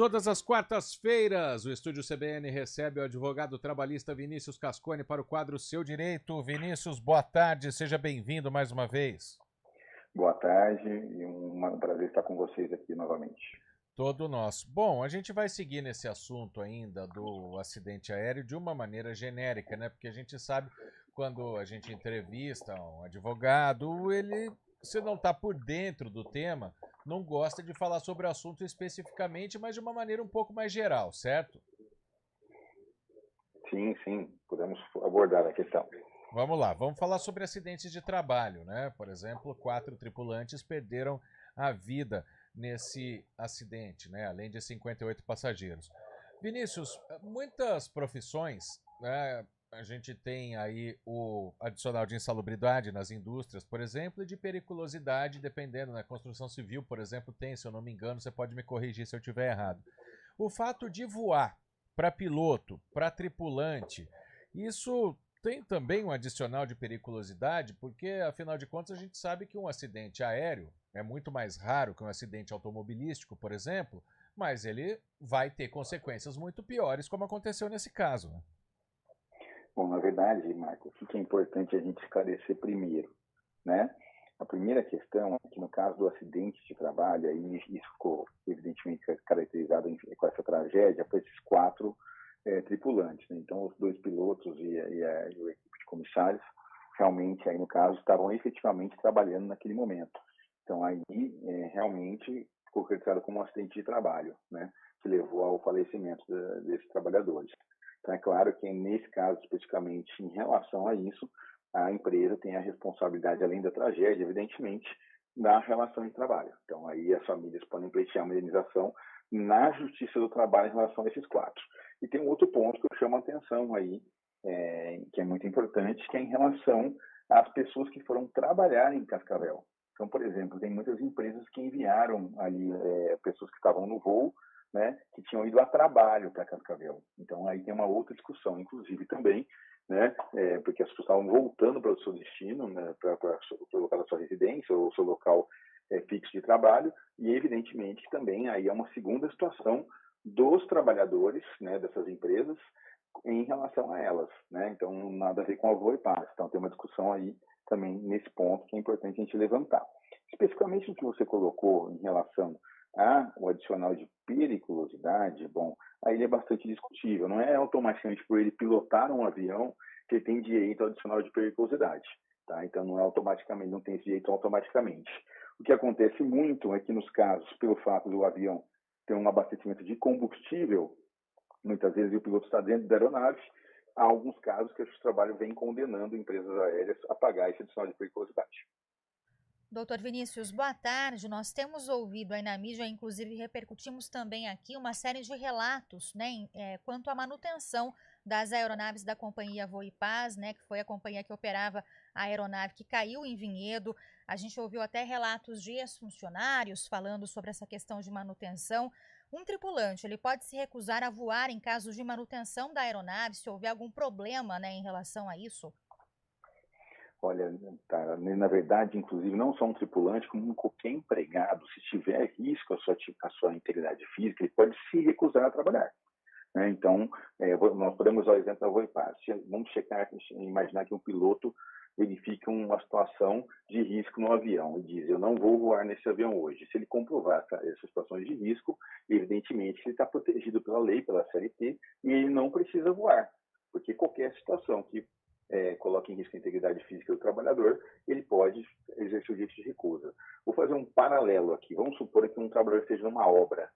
Todas as quartas-feiras, o Estúdio CBN recebe o advogado trabalhista Vinícius Cascone para o quadro Seu Direito. Vinícius, boa tarde, seja bem-vindo mais uma vez. Boa tarde e um prazer estar com vocês aqui novamente. Todo nosso. Bom, a gente vai seguir nesse assunto ainda do acidente aéreo de uma maneira genérica, né? Porque a gente sabe quando a gente entrevista um advogado, ele, se não está por dentro do tema, não gosta de falar sobre o assunto especificamente, mas de uma maneira um pouco mais geral, certo? Sim, podemos abordar a questão. Vamos lá, vamos falar sobre acidentes de trabalho, né? Por exemplo, 4 tripulantes perderam a vida nesse acidente, né? Além de 58 passageiros. Vinícius, muitas profissões, né? A gente tem aí o adicional de insalubridade nas indústrias, por exemplo, e de periculosidade, dependendo, na construção civil, por exemplo, tem, se eu não me engano, você pode me corrigir se eu estiver errado. O fato de voar para piloto, para tripulante, isso tem também um adicional de periculosidade, porque, afinal de contas, a gente sabe que um acidente aéreo é muito mais raro que um acidente automobilístico, por exemplo, mas ele vai ter consequências muito piores, como aconteceu nesse caso, né? Bom, na verdade, Marco, o que é importante a gente esclarecer primeiro, né? A primeira questão é que no caso do acidente de trabalho, aí isso ficou evidentemente caracterizado com essa tragédia, foi esses 4 tripulantes, né? Então os 2 pilotos e a equipe de comissários realmente aí no caso estavam efetivamente trabalhando naquele momento. Então aí realmente ficou caracterizado como um acidente de trabalho, né? Que levou ao falecimento desses trabalhadores. Então é claro que nesse caso especificamente em relação a isso, a empresa tem a responsabilidade, além da tragédia, evidentemente, da relação de trabalho. Então aí as famílias podem pleitear uma indenização na Justiça do Trabalho em relação a esses 4. E tem um outro ponto que eu chamo a atenção aí, que é muito importante, que é em relação às pessoas que foram trabalhar em Cascavel. Então, por exemplo, tem muitas empresas que enviaram ali pessoas que estavam no voo, né, que tinham ido a trabalho para Cascavel. Então, aí tem uma outra discussão, inclusive também, né, porque as pessoas estavam voltando para o seu destino, né, para o local da sua residência ou o seu local fixo de trabalho, e evidentemente que também aí é uma segunda situação dos trabalhadores, né, dessas empresas em relação a elas, né? Então nada a ver com a voo e paz. Então tem uma discussão aí também nesse ponto que é importante a gente levantar. Especificamente no que você colocou em relação ao adicional de periculosidade, bom, aí ele é bastante discutível. Não é automaticamente por ele pilotar um avião que ele tem direito ao adicional de periculosidade, tá? Então não é automaticamente, não tem esse direito automaticamente. O que acontece muito é que nos casos, pelo fato do avião ter um abastecimento de combustível, muitas vezes o piloto está dentro da aeronave, há alguns casos que o trabalho vem condenando empresas aéreas a pagar esse adicional de periculosidade. Doutor Vinícius, boa tarde. Nós temos ouvido aí na mídia, inclusive repercutimos também aqui uma série de relatos, né, quanto à manutenção das aeronaves da companhia Voipaz, né, que foi a companhia que operava a aeronave que caiu em Vinhedo. A gente ouviu até relatos de ex-funcionários falando sobre essa questão de manutenção. Um tripulante, ele pode se recusar a voar em caso de manutenção da aeronave, se houver algum problema, né, em relação a isso? Olha, tá, na verdade, inclusive, não só um tripulante, como qualquer empregado, se tiver risco à sua integridade física, ele pode se recusar a trabalhar, né? Então, nós podemos usar o exemplo da Voipaz. Vamos imaginar que um piloto verifica uma situação de risco no avião e diz, eu não vou voar nesse avião hoje. Se ele comprovar essas situações de risco, evidentemente ele está protegido pela lei, pela CLT, e ele não precisa voar, porque qualquer situação que coloque em risco a integridade física do trabalhador, ele pode exercer o direito de recusa. Vou fazer um paralelo aqui. Vamos supor que um trabalhador esteja numa obra,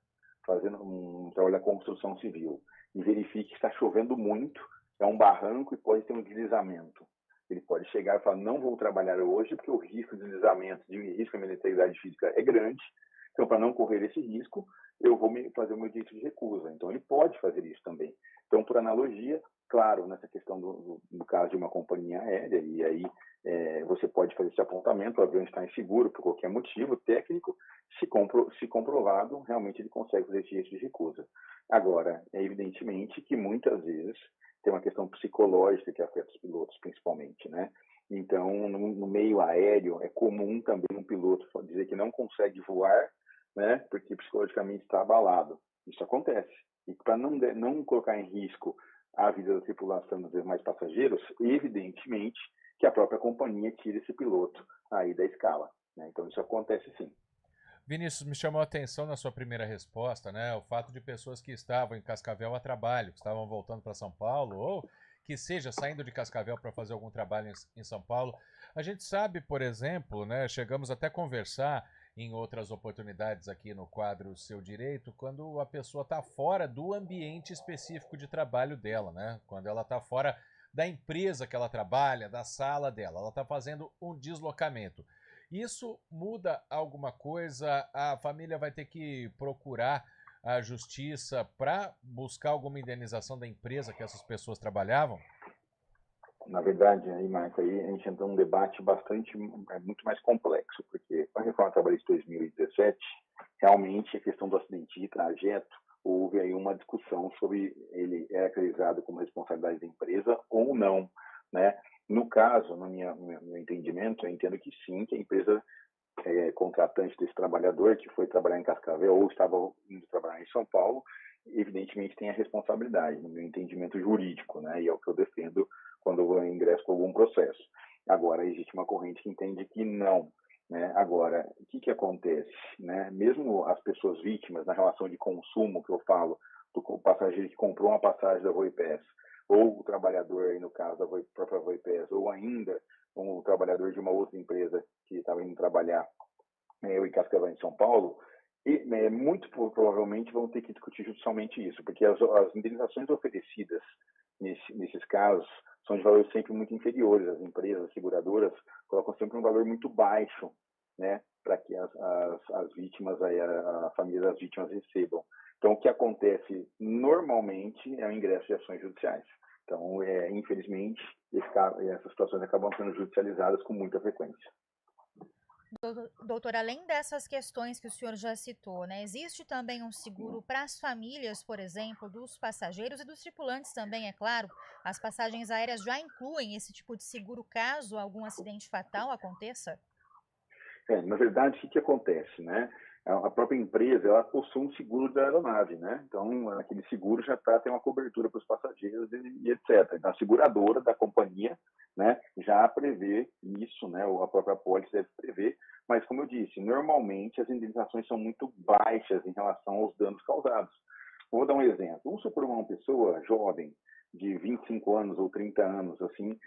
fazendo um trabalho da construção civil, e verifique que está chovendo muito, é um barranco e pode ter um deslizamento. Ele pode chegar e falar, não vou trabalhar hoje, porque o risco de deslizamento, de risco à minha integridade física é grande, então para não correr esse risco, eu vou fazer o meu direito de recusa. Então ele pode fazer isso também. Então, por analogia, claro, nessa questão do caso de uma companhia aérea, e aí você pode fazer esse apontamento, o avião está inseguro por qualquer motivo técnico, se comprovado, realmente ele consegue fazer esse direito de recusa. Agora, é evidentemente que muitas vezes tem uma questão psicológica que afeta os pilotos, principalmente, né? Então, no meio aéreo, é comum também um piloto dizer que não consegue voar né? Porque psicologicamente está abalado. Isso acontece. E para não colocar em risco a vida da tripulação dos demais passageiros, evidentemente que a própria companhia tira esse piloto aí da escala, né? Então isso acontece sim. Vinícius, me chamou a atenção na sua primeira resposta, né? O fato de pessoas que estavam em Cascavel a trabalho, que estavam voltando para São Paulo, ou que seja saindo de Cascavel para fazer algum trabalho em São Paulo. A gente sabe, por exemplo, né? Chegamos até a conversar em outras oportunidades aqui no quadro Seu Direito, quando a pessoa está fora do ambiente específico de trabalho dela, né? Quando ela está fora da empresa que ela trabalha, da sala dela, ela está fazendo um deslocamento. Isso muda alguma coisa? A família vai ter que procurar a justiça para buscar alguma indenização da empresa que essas pessoas trabalhavam? Na verdade, aí, Marco, aí a gente entra num debate muito mais complexo, porque com a reforma trabalhista de 2017, realmente a questão do acidente de trajeto, houve aí uma discussão sobre ele é caracterizado como responsabilidade da empresa ou não, né? No caso, no meu entendimento, eu entendo que sim, que a empresa contratante desse trabalhador que foi trabalhar em Cascavel ou estava indo trabalhar em São Paulo, evidentemente tem a responsabilidade, no meu entendimento jurídico, né? E é o que eu defendo quando eu ingresso com algum processo. Agora, existe uma corrente que entende que não, né? Agora, o que acontece, né? Mesmo as pessoas vítimas na relação de consumo que eu falo, do passageiro que comprou uma passagem da Voipass, ou o trabalhador, aí no caso da própria Voipass, ou ainda um trabalhador de uma outra empresa que estava indo trabalhar em Cascavel, em São Paulo, e muito provavelmente vão ter que discutir judicialmente isso, porque as indenizações oferecidas nesses casos são de valores sempre muito inferiores. As empresas, as seguradoras, colocam sempre um valor muito baixo, né, para que as vítimas, a família das vítimas recebam. Então, o que acontece normalmente é o ingresso de ações judiciais. Então, infelizmente, essas situações acabam sendo judicializadas com muita frequência. Doutor, além dessas questões que o senhor já citou, né, existe também um seguro para as famílias, por exemplo, dos passageiros e dos tripulantes também, é claro. As passagens aéreas já incluem esse tipo de seguro caso algum acidente fatal aconteça? Na verdade, o que acontece, né? A própria empresa, ela possui um seguro da aeronave, né? Então, aquele seguro já tem uma cobertura para os passageiros e etc. Então, a seguradora da companhia, né, já prevê isso, né? Ou a própria pólice deve prever, mas, como eu disse, normalmente as indenizações são muito baixas em relação aos danos causados. Vou dar um exemplo. Vamos supor uma pessoa jovem, de 25 anos ou 30 anos, assim,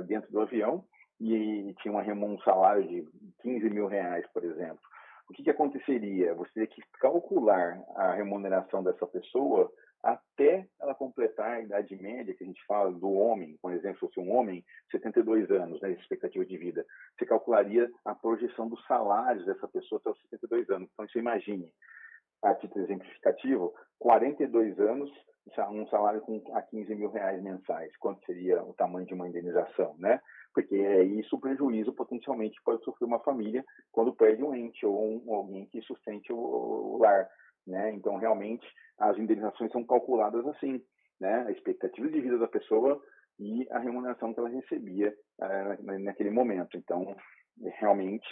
dentro do avião, e tinha um salário de 15 mil reais, por exemplo. O que aconteceria? Você teria que calcular a remuneração dessa pessoa até ela completar a idade média, que a gente fala do homem, por exemplo, se fosse um homem, 72 anos, né, expectativa de vida. Você calcularia a projeção dos salários dessa pessoa até os 72 anos. Então, você imagine, a título exemplificativo, 42 anos, um salário a 15 mil reais mensais. Quanto seria o tamanho de uma indenização, né? Porque é isso o prejuízo potencialmente pode sofrer uma família quando perde um ente ou alguém que sustente o lar, né? Então, realmente, as indenizações são calculadas assim, né? A expectativa de vida da pessoa e a remuneração que ela recebia naquele momento. Então, realmente,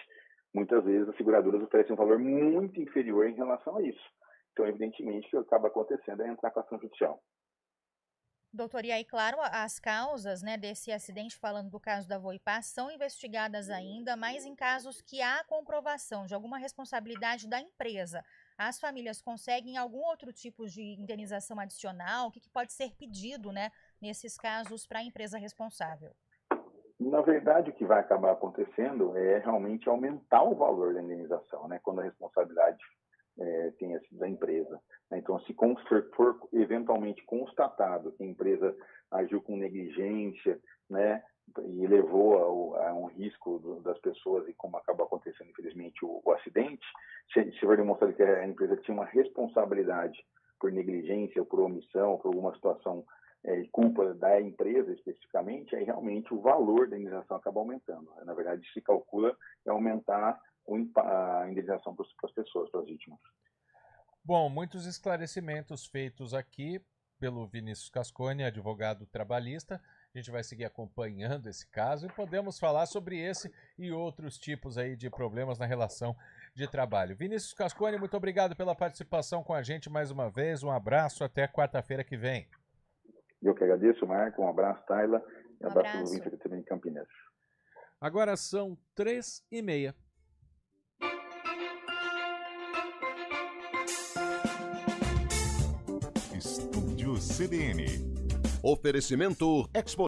muitas vezes as seguradoras oferecem um valor muito inferior em relação a isso. Então, evidentemente, o que acaba acontecendo é entrar com a ação judicial. Doutor, e aí, claro, as causas, né, desse acidente, falando do caso da Voipass, são investigadas ainda, mas em casos que há comprovação de alguma responsabilidade da empresa. As famílias conseguem algum outro tipo de indenização adicional? O que pode ser pedido, né, nesses casos para a empresa responsável? Na verdade, o que vai acabar acontecendo é realmente aumentar o valor da indenização, né, quando a responsabilidade tenha sido da empresa. Então, se for eventualmente constatado que a empresa agiu com negligência, né, e levou a um risco das pessoas, e como acaba acontecendo, infelizmente, o acidente, se for demonstrado que a empresa tinha uma responsabilidade por negligência, ou por omissão, por alguma situação culpa da empresa especificamente, aí realmente o valor da indenização acaba aumentando. Na verdade, se calcula aumentar a indenização para as pessoas, para as vítimas. Bom, muitos esclarecimentos feitos aqui pelo Vinícius Cascone, advogado trabalhista. A gente vai seguir acompanhando esse caso e podemos falar sobre esse e outros tipos aí de problemas na relação de trabalho. Vinícius Cascone, muito obrigado pela participação com a gente mais uma vez. Um abraço, até quarta-feira que vem. Eu que agradeço, Marco. Um abraço, Tayla. Um abraço ao ouvinte aqui também em Campinas. Agora são 3h30. Estúdio CBN. Oferecimento Expo